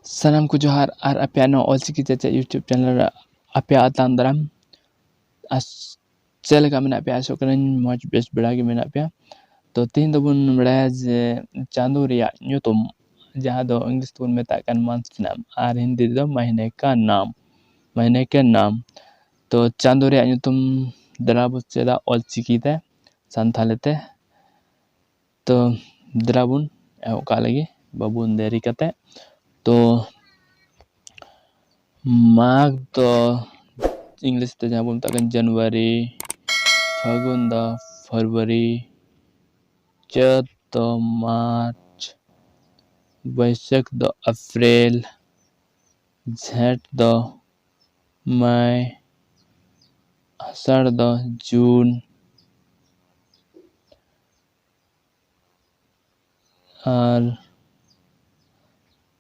Salam ku johar ar apya no Olchiki Chacha YouTube channel apya atan daram as chel ka mena apya asok kanañ moj bes bera ge mena apya to tin do bun bera je chandu riya nyutum jaha do English tun metakan month nam ar Hindi do mahine ke nam to chandu riya nyutum dara bu cheda Olchiki te Santali te to dara bun ehok ka lagi babun deri kate to Mag do English te jaha bun metakan January, Fagun do February, Chat do March, Baishak do April, Jhet do May, Asar do June, R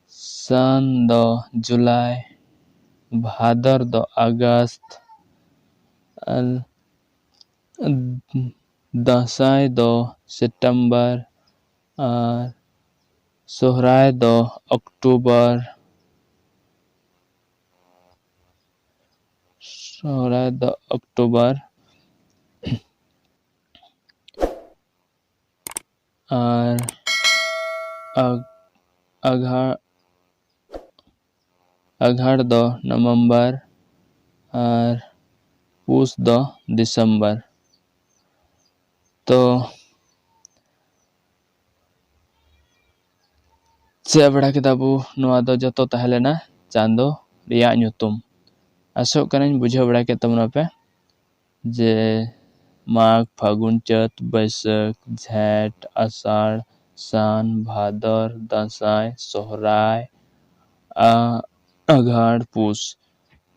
San do July, Bhadar do August, R Dasai do September, R Sohrai do October, R Aghar do November, R Push do December. तो चे बड़ा किताबु नोआ दो जतो तहलेना चांदो रिया nyutum asok kanañ बुझाव बड़ा के तमना पे जे माघ फागुन चैत बैसाख झेट आषाढ़ सान भादर दांसाय सोहराय अघाड़ पुस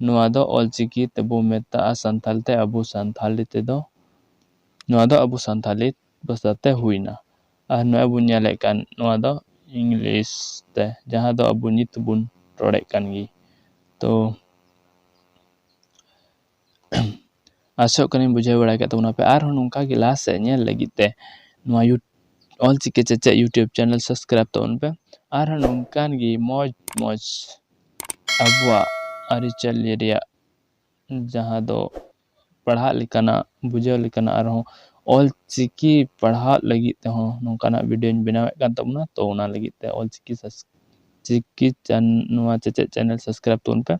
नोआ दो Olchiki te bu meta santhal te abu santhali te do nोआ दो abu santhali bahasa te huina nोआ bu nyalekan nोआ दो English te jaha do abu nit bun rodek kan gi to asok kanañ बुझाव बड़ा के तमना पे are नोंका gi last से nyel lagi te nोआ Olchiki Chacha YouTube channel subscribe taun pe ar nongkan gi moj abuak aricali riya jaha do पढ़ा लिखना बुझाव लिखना आरो Olchiki पढ़ा लगी ते हो नोंकाना वीडियो बनावे kan tabuna to ona lagi te Olchiki नोआ Chacha channel subscribe taun pe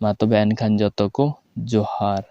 ma tobe enkhan joto ko johar.